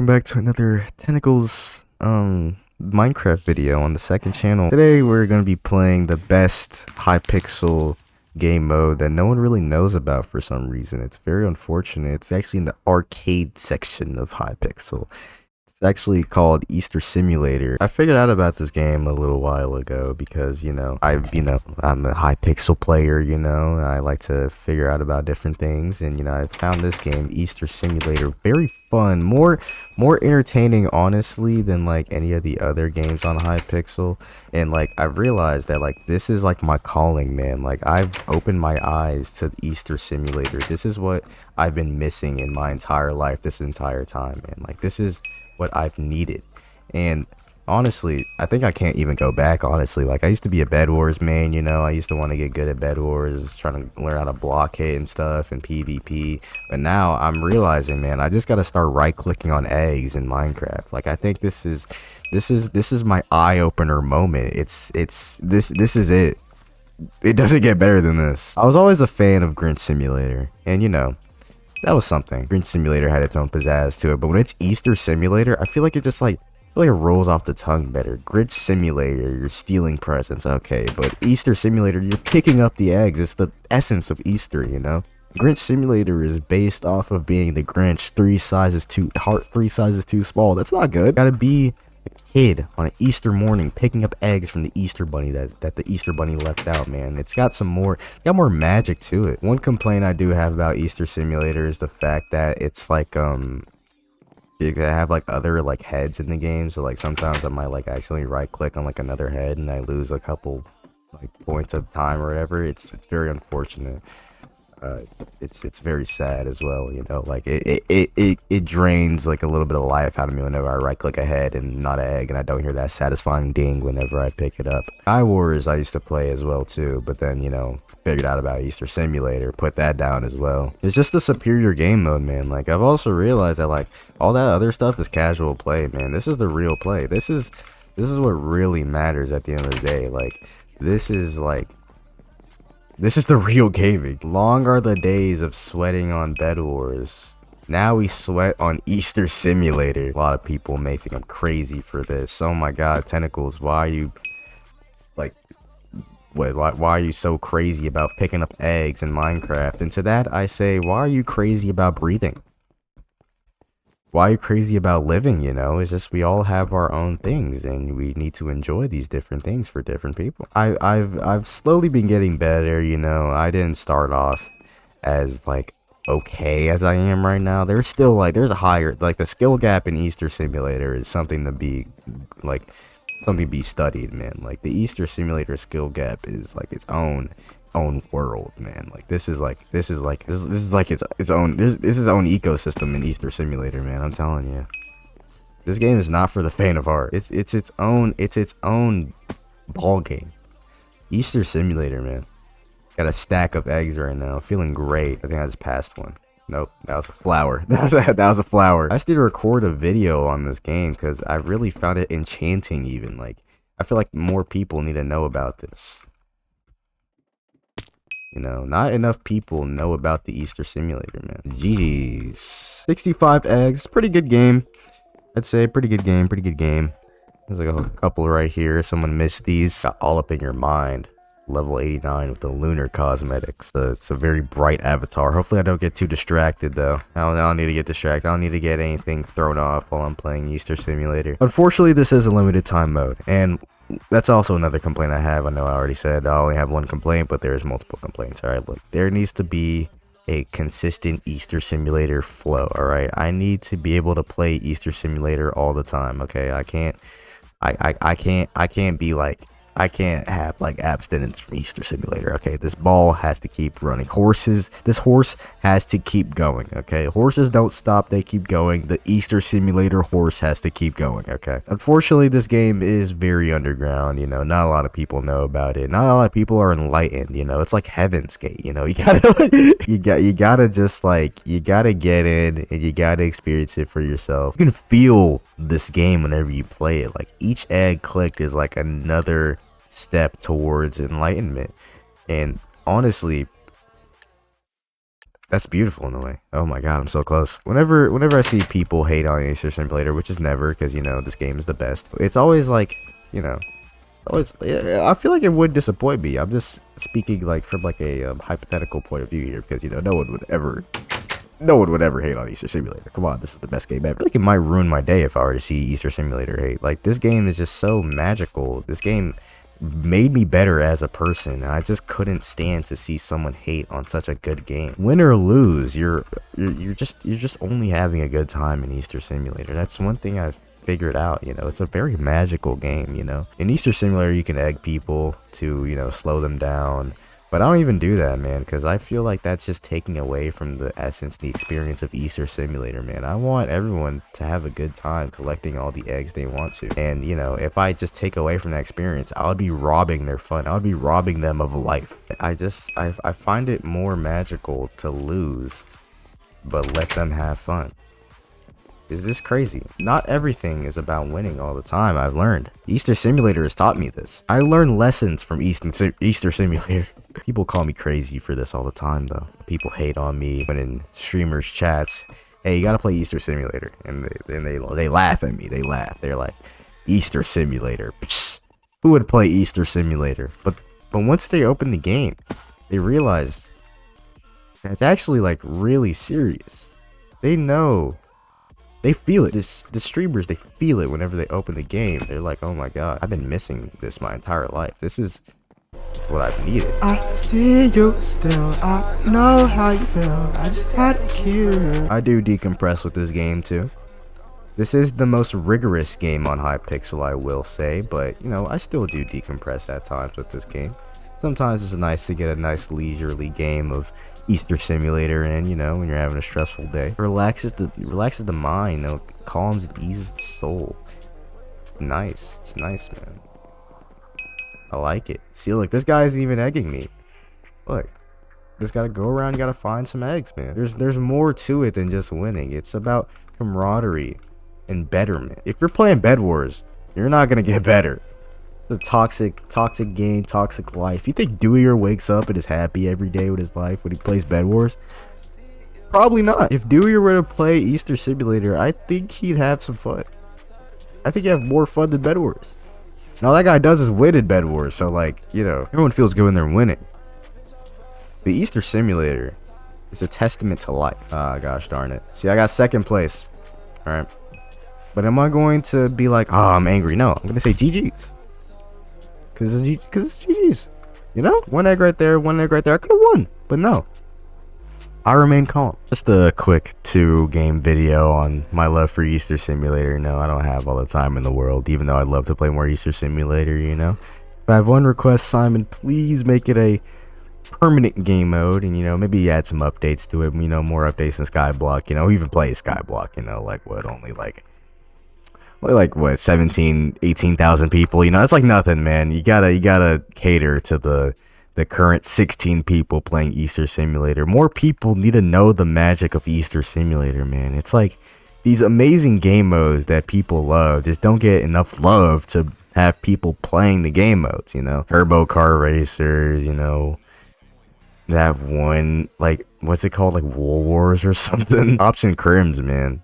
welcome back to another Tentacles Minecraft video on the second channel. Today we're going to be playing the best hypixel game mode that no one really knows about for some reason. It's very unfortunate. It's actually in the arcade section of hypixel. It's actually called Easter Simulator. I figured out about this game a little while ago because, I'm a hypixel player, I like to figure out about different things, and, I found this game, Easter Simulator, very fun, more entertaining, honestly, than, like, any of the other games on hypixel, and, like, I've realized that, like, this is, like, my calling, man. Like, I've opened my eyes to Easter Simulator. This is what I've been missing in my entire life this entire time, man. Like, this is what I've needed. And honestly, I think I can't even go back, honestly. Like, I used to be a bedwars main, I used to want to get good at bedwars, trying to learn how to block hit and stuff and PvP. But now I'm realizing, man, I just got to start right clicking on eggs in Minecraft. Like, I think this is my eye-opener moment. This is it. It doesn't get better than this. I was always a fan of Grinch Simulator, and that was something. Grinch Simulator had its own pizzazz to it, but when it's Easter Simulator, I feel like it just it rolls off the tongue better. Grinch Simulator, you're stealing presents, okay, but Easter Simulator, you're picking up the eggs. It's the essence of Easter, Grinch Simulator is based off of being the Grinch, three sizes too small. That's not good. Gotta be a kid on an Easter morning picking up eggs from the Easter bunny that the Easter bunny left out, man. It's got more magic to it. One complaint I do have about Easter Simulator is the fact that it's like you have like other like heads in the game, so like sometimes I might like accidentally right click on like another head and I lose a couple like points of time or whatever. It's very unfortunate. It's very sad as well, like it drains like a little bit of life out of me whenever I right click a head and not an egg, and I don't hear that satisfying ding whenever I pick it up. Bedwars I used to play as well too, but then figured out about Easter Simulator, put that down as well. It's just a superior game mode, man. Like, I've also realized that like all that other stuff is casual play, man. This is the real play. This is what really matters at the end of the day. Like, this is the real gaming. Long are the days of sweating on bedwars. Now we sweat on Easter Simulator. A lot of people may think I'm crazy for this. Oh my god, Tentacles, why are you like why are you so crazy about picking up eggs in Minecraft? And to that I say, why are you crazy about breathing? Why are you crazy about living? It's just we all have our own things, and we need to enjoy these different things for different people. I've slowly been getting better. I didn't start off as like okay as I am right now. There's still there's a higher, like, the skill gap in Easter Simulator is something to be studied, man. Like, the Easter Simulator skill gap is like its own world, man. Like, this is its own ecosystem in Easter Simulator, man. I'm telling you, this game is not for the faint of heart. It's its own ball game. Easter Simulator, man. Got a stack of eggs right now, feeling great. I think I just passed one. Nope, that was a flower. That was a flower. I just need to record a video on this game because I really found it enchanting. Even like, I feel like more people need to know about this. Not enough people know about the Easter Simulator, man. GG's. 65 eggs. Pretty good game. I'd say pretty good game. There's like a couple right here. Someone missed these. Got all up in your mind. Level 89 with the lunar cosmetics. It's a very bright avatar. Hopefully I don't get too distracted, though. I don't need to get distracted. I don't need to get anything thrown off while I'm playing Easter Simulator. Unfortunately, this is a limited time mode, and that's also another complaint I have. I know I already said I only have one complaint, but there's multiple complaints. All right, look, there needs to be a consistent Easter Simulator flow. All right, I need to be able to play Easter Simulator all the time. Okay, I can't be like, I can't have like abstinence from Easter Simulator. Okay, this ball has to keep running. This horse has to keep going. Okay, horses don't stop, they keep going. The Easter Simulator horse has to keep going. Okay, unfortunately this game is very underground. Not a lot of people know about it. Not a lot of people are enlightened. It's like Heaven's Gate. You gotta you gotta just like, you gotta get in and you gotta experience it for yourself. You can feel this game whenever you play it. Like, each egg clicked is like another step towards enlightenment. And honestly, That's beautiful in a way. Oh my god, I'm so close. Whenever I see people hate on Easter Simulator, which is never, because, you know, this game is the best. It's always like, you know, always, I feel like it would disappoint me. I'm just speaking like from like a hypothetical point of view here, because, you know, no one would ever hate on Easter Simulator. Come on, this is the best game ever. I feel like it might ruin my day if I were to see Easter Simulator hate. Like, this game is just so magical. This game made me better as a person, and I just couldn't stand to see someone hate on such a good game. Win or lose, you're just only having a good time in Easter Simulator. That's one thing I've figured out. You know, it's a very magical game. You know, in Easter Simulator you can egg people to, you know, slow them down, but I don't even do that, man, because I feel like that's just taking away from the essence, the experience of Easter Simulator, man. I want everyone to have a good time collecting all the eggs they want to. And, you know, if I just take away from that experience, I would be robbing their fun. I would be robbing them of life. I find it more magical to lose, but let them have fun. Is this crazy? Not everything is about winning all the time, I've learned. Easter Simulator has taught me this. I learned lessons from Easter Simulator. People call me crazy for this all the time, though. People hate on me when in streamers' chats, hey, you gotta play Easter Simulator. And they laugh at me. They laugh. They're like, Easter Simulator. Psst. Who would play Easter Simulator? But once they open the game, they realize that it's actually, like, really serious. They know. They feel it. The streamers, they feel it whenever they open the game. They're like, oh my god, I've been missing this my entire life. This is what I've needed. I see you still. I know how you feel. I just had to cure. I do decompress with this game too. This is the most rigorous game on Hypixel, I will say, but, you know, I still do decompress at times with this game. Sometimes it's nice to get a nice leisurely game of Easter Simulator in, you know, when you're having a stressful day. It relaxes the mind, you know, calms and eases the soul. Nice. It's nice, man. I like it. See, look, this guy isn't even egging me. Look, just gotta go around, you gotta find some eggs, man. There's more to it than just winning. It's about camaraderie and betterment. If you're playing bedwars, you're not gonna get better. It's a toxic game, toxic life. You think Dewey wakes up and is happy every day with his life when he plays bedwars? Probably not. If Dewey were to play Easter Simulator, I think he'd have some fun. I think he'd have more fun than bedwars. And all that guy does is win in bedwars, so, like, you know, everyone feels good when they're winning. The Easter Simulator is a testament to life. Ah, gosh darn it. See, I got second place. Alright. But am I going to be like, oh, I'm angry? No, I'm going to say GG's. Because it's GG's. You know? One egg right there, one egg right there. I could have won, but no. I remain calm. Just a quick 2-game video on my love for Easter Simulator. No, I don't have all the time in the world, even though I'd love to play more Easter Simulator, you know? If I have one request, Simon, please make it a permanent game mode, and, you know, maybe add some updates to it, you know, more updates in Skyblock, you know, even play Skyblock, you know, like, what, only like what, 18,000 people, you know, that's like nothing, man. You gotta cater to the current 16 people playing Easter Simulator. More people need to know the magic of Easter Simulator, man. It's like these amazing game modes that people love just don't get enough love to have people playing the game modes, you know. Turbo Car Racers, you know, that one, like, what's it called, like Wool Wars or something. Cops and Crims, man.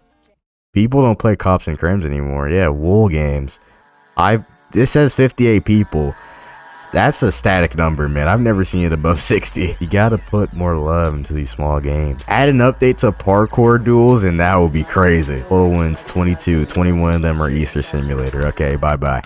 People don't play Cops and Crims anymore. Yeah, Wool games. This says 58 people. That's a static number, man. I've never seen it above 60. You gotta put more love into these small games. Add an update to parkour duels, and that will be crazy. Total wins 22. 21 of them are Easter Simulator. Okay, bye-bye.